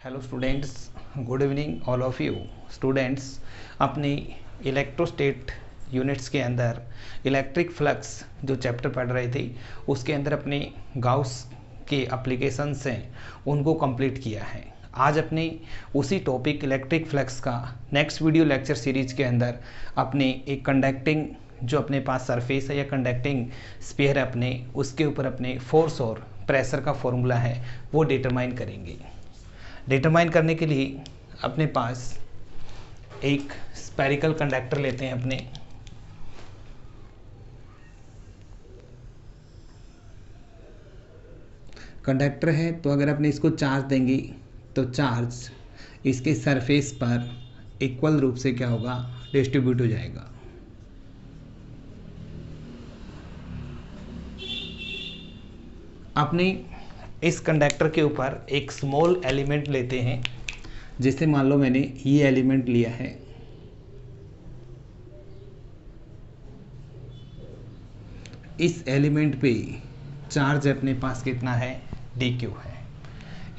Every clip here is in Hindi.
Hello students, good evening all of you students. अपनी इलेक्ट्रोस्टेट यूनिट्स के अंदर इलेक्ट्रिक फ्लक्स जो चैप्टर पढ़ रहे थे उसके अंदर अपने गाउस के एप्लीकेशंस हैं उनको कंप्लीट किया है। आज अपने उसी टॉपिक इलेक्ट्रिक फ्लक्स का नेक्स्ट वीडियो लेक्चर सीरीज के अंदर अपने एक कंडक्टिंग जो अपने पास सरफेस है या कंडक्टिंग स्फीयर है अपने उसके ऊपर अपने फोर्स और प्रेशर का फॉर्मूला है वो डिटरमाइन करेंगे। डिटरमाइन करने के लिए अपने पास एक स्फेरिकल कंडक्टर लेते हैं अपने। कंडक्टर है तो अगर अपने इसको चार्ज देंगे तो चार्ज इसके सरफेस पर इक्वल रूप से क्या होगा, डिस्ट्रीब्यूट हो जाएगा। अपने इस कंडक्टर के ऊपर एक स्मॉल एलिमेंट लेते हैं, जैसे मान लो मैंने ये एलिमेंट लिया है। इस एलिमेंट पे चार्ज अपने पास कितना है, dq है।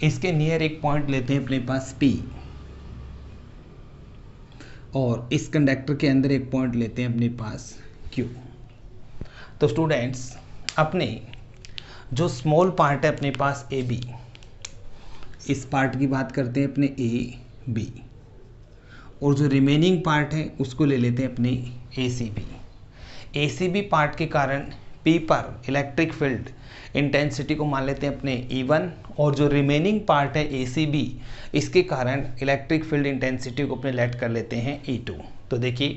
इसके नियर एक पॉइंट लेते हैं अपने पास P, और इस कंडक्टर के अंदर एक पॉइंट लेते हैं अपने पास Q। तो स्टूडेंट्स अपने जो स्मॉल पार्ट है अपने पास AB, इस पार्ट की बात करते हैं अपने AB, और जो रिमेनिंग पार्ट है उसको ले लेते हैं अपने ACB। ACB पार्ट के कारण P पर इलेक्ट्रिक फील्ड इंटेंसिटी को मान लेते हैं अपने E1, और जो रिमेनिंग पार्ट है ACB इसके कारण इलेक्ट्रिक फील्ड इंटेंसिटी को अपने लेट कर लेते हैं E2। तो देखिए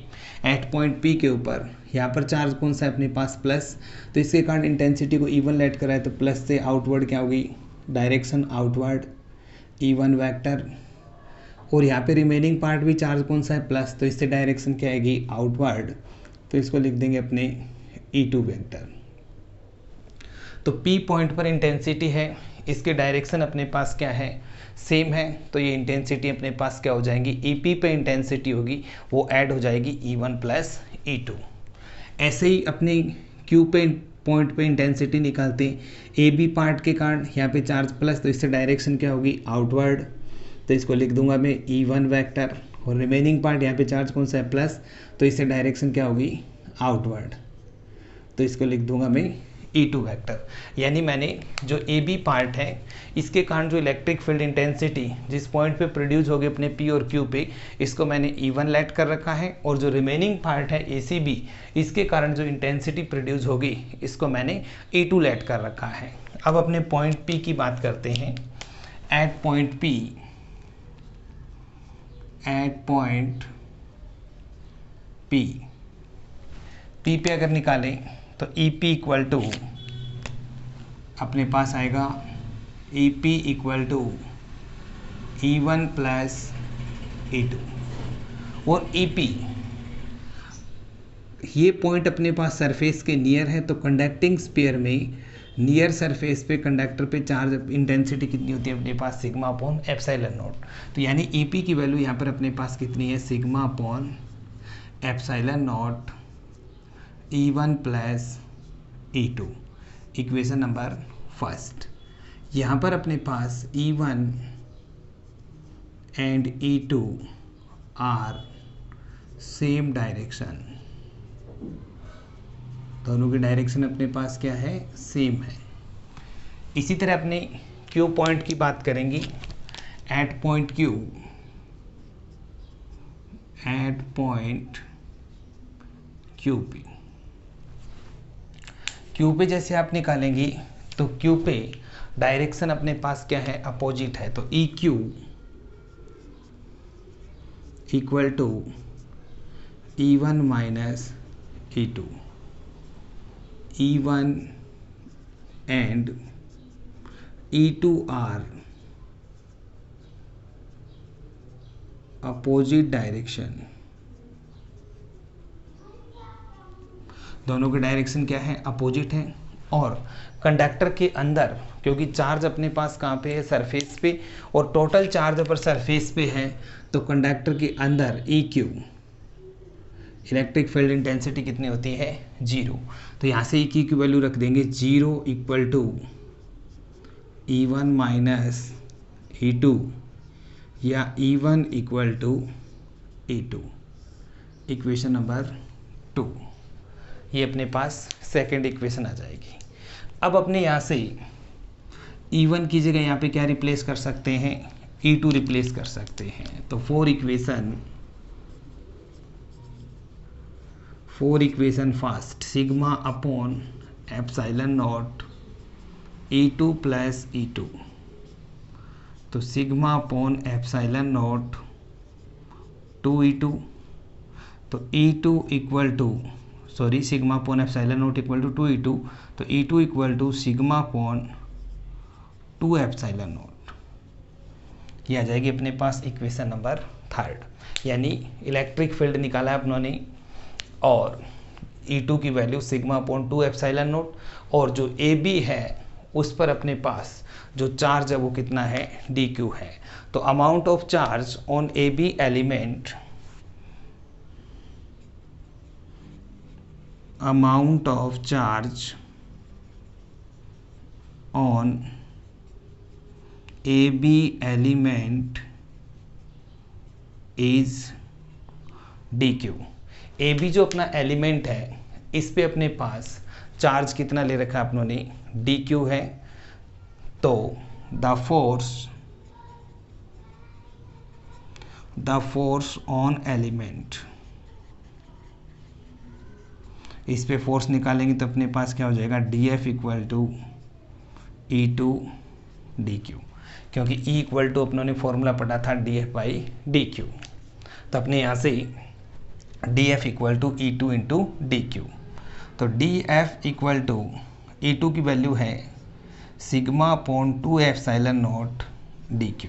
एट पॉइंट P के ऊपर यहाँ पर चार्ज कौन सा है अपने पास, प्लस, तो इसके कारण इंटेंसिटी को E1 लेट करा है तो प्लस से आउटवर्ड क्या होगी, डायरेक्शन आउटवर्ड E1 वेक्टर, और यहाँ पे रिमेनिंग पार्ट भी चार्ज कौन सा है, प्लस, तो इससे डायरेक्शन क्या आएगी, आउटवर्ड, तो इसको लिख देंगे अपने E2 वेक्टर। तो P पॉइंट पर इंटेंसिटी है, इसके डायरेक्शन अपने पास क्या है, सेम है, तो ये इंटेंसिटी अपने पास क्या हो जाएंगी, EP पे इंटेंसिटी होगी वो ऐड हो जाएगी E1 प्लस E2। ऐसे ही अपने Q पे पॉइंट पे इंटेंसिटी निकालते हैं, AB पार्ट के कारण यहाँ पे चार्ज प्लस, तो इससे डायरेक्शन क्या होगी, आउटवर्ड, तो इसको लिख दूंगा मैं E1 वेक्टर, और रिमेनिंग पार्ट यहाँ पे चार्ज कौन सा है, प्लस, तो इससे डायरेक्शन क्या होगी, आउटवर्ड, तो इसको लिख दूंगा मैं E2 वेक्टर। यानी मैंने जो AB पार्ट है इसके कारण जो इलेक्ट्रिक फील्ड इंटेंसिटी जिस पॉइंट पे प्रोड्यूस होगी अपने P और Q पे, इसको मैंने E1 लेट कर रखा है, और जो रिमेनिंग पार्ट है ACB इसके कारण जो इंटेंसिटी प्रोड्यूस होगी इसको मैंने E2 लेट कर रखा है। अब अपने पॉइंट P की बात करते हैं। एट पॉइंट P पे अगर निकालें तो EP इक्वल टू अपने पास आएगा EP equal to E1 plus E2, और EP ये पॉइंट अपने पास सरफेस के नियर है, तो कंडक्टिंग स्फीयर में नियर सरफेस पे कंडक्टर पे चार्ज इंटेंसिटी कितनी होती है अपने पास, सिग्मा अपॉन एप्सिलॉन नॉट। तो यानी EP की वैल्यू यहाँ पर अपने पास कितनी है, sigma upon epsilon not E1 plus E2, equation number first. यहाँ पर अपने पास E1 and E2 are same direction, दोनों की डायरेक्शन अपने पास क्या है, सेम है। इसी तरह अपने Q पॉइंट की बात करेंगे। एट पॉइंट Q पे जैसे आप निकालेंगे तो Q पे डायरेक्शन अपने पास क्या है, अपोजिट है, तो EQ equal to E1 minus E2। E1 and E2 are opposite direction, दोनों के डायरेक्शन क्या है, अपोजिट है। और कंडक्टर के अंदर क्योंकि चार्ज अपने पास कहाँ पे है, सरफेस पे, और टोटल चार्ज पर सरफेस पे है, तो कंडक्टर के अंदर EQ इलेक्ट्रिक फील्ड इंटेंसिटी कितनी होती है, 0। तो यहाँ से E की वैल्यू रख देंगे 0 equal to E1 minus E2 या E1 equal to E2, equation number 2। ये अपने पास सेकेंड इक्वेशन आ जाएगी। अब अपने यहाँ से E1 की जगह यहाँ पे क्या रिप्लेस कर सकते हैं, E2 रिप्लेस कर सकते हैं। तो four equation first, sigma upon epsilon naught E2 plus E2, तो sigma upon epsilon naught 2E2, तो E2 equal to sigma upon epsilon naught equal to 2E2, तो E2 equal to sigma upon 2 epsilon naught. ये आ जाएगी अपने पास इक्वेशन नंबर थर्ड। यानी इलेक्ट्रिक फील्ड निकाला है अपनों ने और E2 की value sigma upon 2 epsilon naught, और जो AB है उस पर अपने पास जो चार्ज है वो कितना है, dq है। तो amount of charge on AB element, amount of charge on AB element is dq। AB जो अपना एलिमेंट है इस पे अपने पास चार्ज कितना ले रखा है अपनों ने, dq है। तो द फोर्स ऑन एलिमेंट, इस पे फोर्स निकालेंगे तो अपने पास क्या हो जाएगा, dF equal to E2 dq, क्योंकि E इक्वल टू अपनों ने फॉर्मूला पढ़ा था dF बाई dq। तो अपने यहाँ से dF equal to E2 into dq, तो dF इक्वल टू E2 की वैल्यू है sigma upon 2 epsilon naught dq।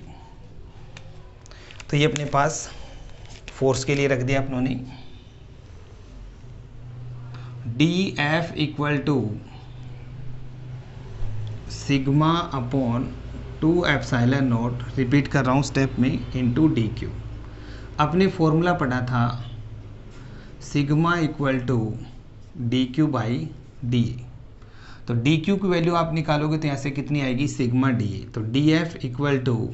तो ये अपने पास फोर्स के लिए रख दिया अपनों ने। dF equal to sigma upon 2 epsilon naught, repeat कर रहा हूँ स्टेप में, इंटू dq। अपने फॉर्मूला पढ़ा था sigma equal to dq by da, तो dq की वैल्यू आप निकालोगे तो यहाँ से कितनी आएगी, सिग्मा da। तो dF equal to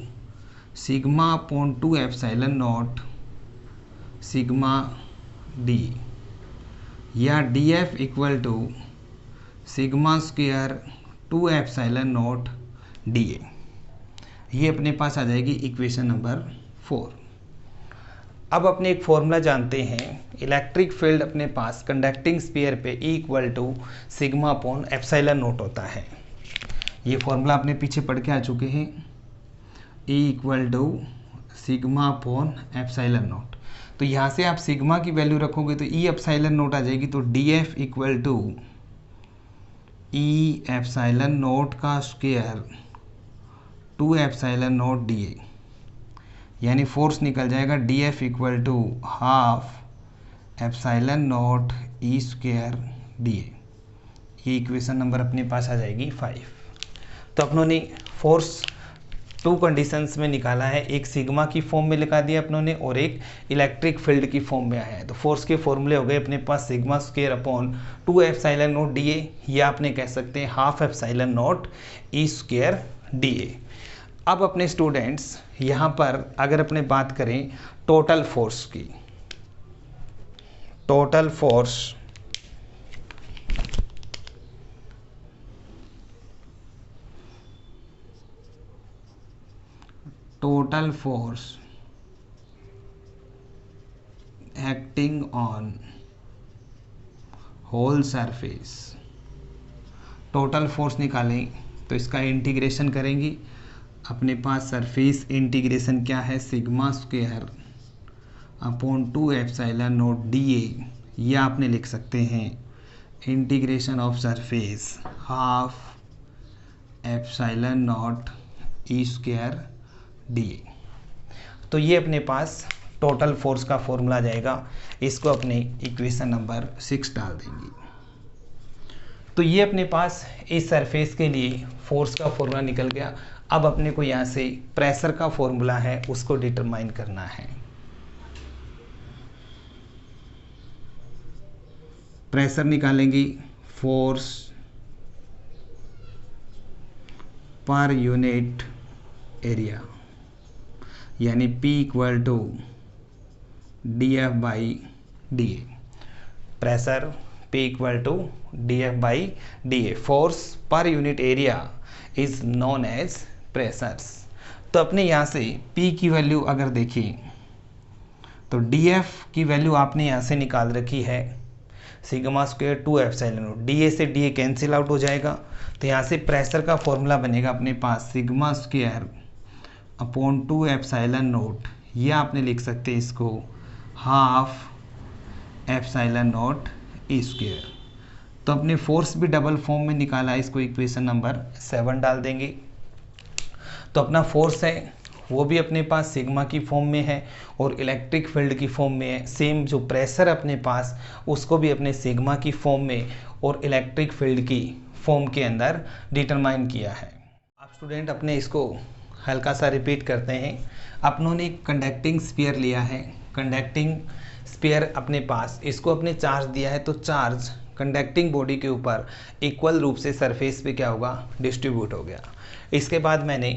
sigma upon 2 epsilon naught sigma da, या dF equal to sigma square 2 epsilon not da। ये अपने पास आ जाएगी इक्वेशन नंबर 4। अब अपने एक फॉर्मूला जानते हैं, इलेक्ट्रिक फील्ड अपने पास कंडक्टिंग स्फीयर पे E equal to sigma upon epsilon naught होता है। ये फॉर्मूला अपने पीछे पढ़ के आ चुके हैं, E equal to sigma upon epsilon naught. तो यहाँ से आप सिग्मा की वैल्यू रखोगे तो E एप्सिलॉन नॉट आ जाएगी, तो dF equal to E epsilon naught का स्क्वायर 2 एप्सिलॉन नॉट da, यानी फोर्स निकल जाएगा dF equal to half epsilon not E square da। ये इक्वेशन नंबर अपने पास आ जाएगी 5। तो अपनों ने फोर्स 2 कंडीशंस में निकाला है, एक सिग्मा की फॉर्म में लिखा दिया अपनों ने और एक इलेक्ट्रिक फील्ड की फॉर्म में आया है। तो फोर्स के फॉर्मूले हो गए अपने पास sigma square upon 2 epsilon not da, या आपने कह सकते हैं half epsilon not E square da। अब अपने स्टूडेंट्स यहाँ पर अगर अपने बात करें टोटल फोर्स की, total force acting on whole surface, total force निकालें तो इसका इंटीग्रेशन करेंगे। अपने पास सरफेस इंटीग्रेशन क्या है, sigma square upon 2 epsilon not da, या आपने लिख सकते हैं integration of surface half epsilon not E square da। तो ये अपने पास टोटल फोर्स का फॉर्मूला जाएगा, इसको अपने इक्वेशन नंबर 6 डाल देंगे। तो ये अपने पास इस सरफेस के लिए फोर्स का फॉर्मूला निकल गया। अब अपने को यहाँ से प्रेशर का फॉर्मूला है उसको डिटरमाइन करना है। प्रेशर निकालेंगे, फोर्स पर यूनिट एरिया, यानी P equal to dF by D A. Pressure P equal to dF by D A. Force per unit area is known as pressures. तो अपने यहाँ से P की वैल्यू अगर देखें तो dF की वैल्यू आपने यहाँ से निकाल रखी है sigma square 2 epsilon not. D से डी कैंसिल आउट हो जाएगा, तो यहाँ से प्रेशर का फॉर्मूला बनेगा अपने पास sigma square upon 2 epsilon nought, या आपने लिख सकते हैं इसको half epsilon nought E square. तो अपने फोर्स भी डबल फॉर्म में निकाला है, इसको इक्वेशन नंबर 7 डाल देंगे। तो अपना फोर्स है वो भी अपने पास सिग्मा की फॉर्म में है और इलेक्ट्रिक फील्ड की फॉर्म में है। सेम जो प्रेशर अपने पास उसको भी अपने सिग्मा की फॉर्म में और इलेक्ट्रिक फील्ड की फॉर्म के अंदर डिटरमाइन किया है। आप स्टूडेंट अपने इसको हल्का सा रिपीट करते हैं। अपनों ने कंडक्टिंग स्फीयर लिया है, कंडक्टिंग स्फीयर अपने पास, इसको अपने चार्ज दिया है, तो चार्ज कंडक्टिंग बॉडी के ऊपर इक्वल रूप से सरफेस पे क्या होगा, डिस्ट्रीब्यूट हो गया। इसके बाद मैंने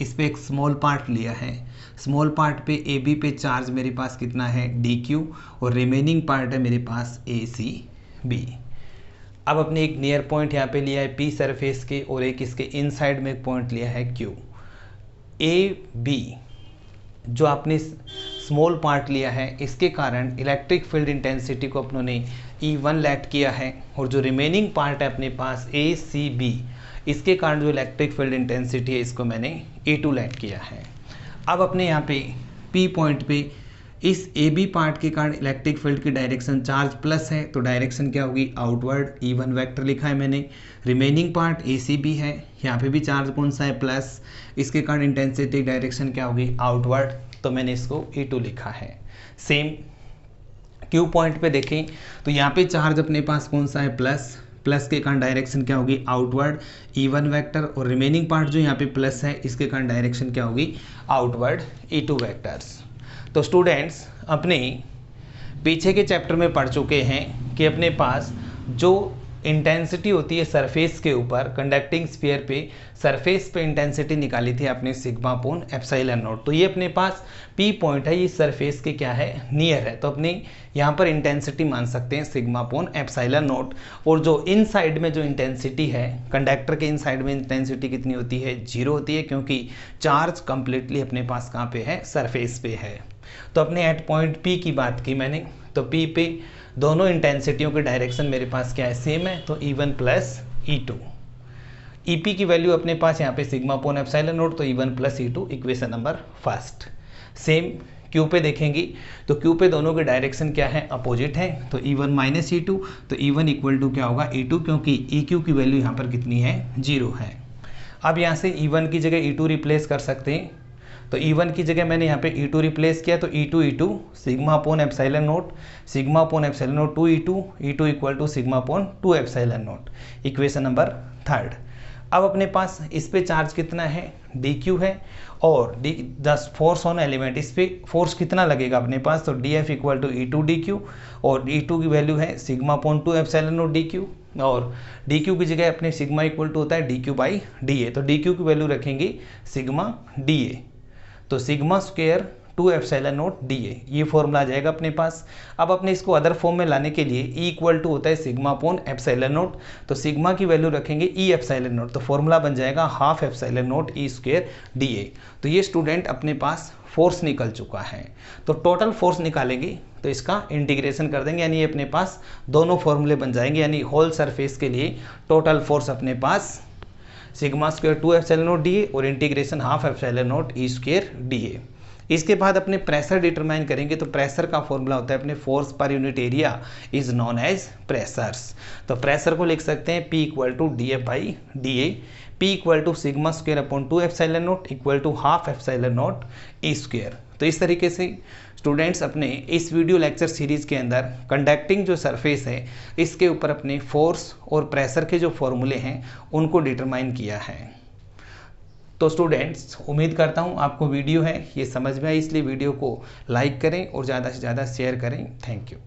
इस पे एक स्मॉल पार्ट लिया है, स्मॉल पार्ट पे ए बी पे चार्ज मेरे पास कितना है डी क्यू, और रिमेनिंग पार्ट है मेरे पास ए सी बी। अब अपने एक नियर पॉइंट यहाँ पे लिया है पी सरफेस के, और एक इसके इनसाइड में एक पॉइंट लिया है क्यू। ए बी जो आपने स्मॉल पार्ट लिया है इसके कारण इलेक्ट्रिक फील्ड इंटेंसिटी को अपनों ने E1 लेट किया है, और जो रिमेनिंग पार्ट है अपने पास ए सी बी, इसके कारण जो इलेक्ट्रिक फील्ड इंटेंसिटी है इसको मैंने E2 लेट किया है। अब अपने यहाँ पे P पॉइंट पे इस ए बी पार्ट के कारण इलेक्ट्रिक फील्ड की डायरेक्शन चार्ज प्लस है, तो डायरेक्शन क्या होगी आउटवर्ड, E1 वेक्टर लिखा है मैंने। Remaining part A C B है, यहाँ पे भी चार्ज कौन सा है प्लस, इसके कारण इंटेंसिटी डायरेक्शन क्या होगी आउटवर्ड, तो मैंने इसको E2 लिखा है। सेम Q पॉइंट पे देखें तो यहाँ पे चार्ज अपने पास कौन सा है प्लस, प्लस के कारण डायरेक्शन क्या होगी आउटवर्ड E1 वेक्टर, और रिमेनिंग पार्ट जो यहाँ पे प्लस है इसके कारण डायरेक्शन क्या होगी आउटवर्ड E2 वेक्टर्स। तो स्टूडेंट्स अपने पीछे के चैप्टर में पढ़ चुके हैं कि अपने पास जो इंटेंसिटी होती है सरफेस के ऊपर, कंडक्टिंग स्फीयर पे सरफेस पे इंटेंसिटी निकाली थी आपने सिग्मा अपॉन एप्सिलॉन नॉट। तो ये अपने पास P पॉइंट है, ये सरफेस के क्या है नियर है, तो अपने यहाँ पर इंटेंसिटी मान सकते हैं सिग्मा अपॉन एप्सिलॉन नॉट। और जो इन साइड में जो इंटेंसिटी है, कंडक्टर के इन साइड में इंटेंसिटी कितनी होती है 0 होती है, क्योंकि चार्ज कंप्लीटली अपने पास कहाँ पे है सरफेस पे है। तो अपने एट पॉइंट P की बात की मैंने, तो P पे दोनों इंटेंसिटियों के डायरेक्शन मेरे पास क्या है सेम है, तो E1 प्लस E2। EP की वैल्यू अपने पास यहाँ पे सिग्मा अपॉन एप्सिलॉन नॉट, तो E1 plus E2 equation number first. Same Q पे देखेंगे तो Q पे दोनों के डायरेक्शन क्या है अपोजिट है, तो E1 माइनस E2, तो E1 इक्वल टू क्या होगा E2, क्योंकि EQ की वैल्यू यहाँ पर कितनी है 0 है। अब यहाँ से E1 की जगह E2 रिप्लेस कर सकते हैं, तो E1 की जगह मैंने यहाँ पे E2 रिप्लेस किया, तो E2 sigma upon epsilon naught, sigma upon epsilon naught 2 E2 equal to sigma upon 2 epsilon naught, equation number third. अब अपने पास इस पे चार्ज कितना है dq है, और द फोर्स ऑन एलिमेंट, इस पे फोर्स कितना लगेगा अपने पास, तो dF equal to E2 dq, और E2 की वैल्यू है sigma upon 2 epsilon naught dq, और dq की जगह अपने सिग्मा इक्वल टू होता है dq बाई dA, तो dq की वैल्यू रखेंगे सिग्मा dA, तो sigma square 2 epsilon not dA, ये फॉर्मूला आ जाएगा अपने पास। अब अपने इसको अदर फॉर्म में लाने के लिए E इक्वल टू होता है सिग्मा अपॉन एप्सिलॉन नॉट, तो सिग्मा की वैल्यू रखेंगे E एप्सिलॉन नॉट, तो फॉर्मूला बन जाएगा half epsilon not E square dA। तो ये स्टूडेंट अपने पास फोर्स निकल चुका है। तो टोटल फोर्स निकालेंगे तो इसका इंटीग्रेशन कर देंगे, यानी ये अपने पास दोनों फॉर्मूले बन जाएंगे, यानी होल सरफेस के लिए टोटल फोर्स अपने पास sigma square 2 epsilon not dA और integration half epsilon not E square dA। इसके बाद अपने प्रेशर डिटरमाइन करेंगे, तो प्रेशर का फॉर्मूला होता है अपने force per unit area is known as pressures. तो प्रेशर को लिख सकते हैं P equal to DF by DA, P equal to sigma square upon 2 epsilon naught equal to half epsilon not E square. तो इस तरीके से स्टूडेंट्स अपने इस वीडियो लेक्चर सीरीज के अंदर कंडक्टिंग जो सरफेस है इसके ऊपर अपने फोर्स और प्रेशर के जो फॉर्मूले हैं उनको डिटरमाइन किया है। तो स्टूडेंट्स उम्मीद करता हूँ आपको वीडियो है ये समझ में आई, इसलिए वीडियो को लाइक करें और ज़्यादा से ज़्यादा शेयर करें। Thank you.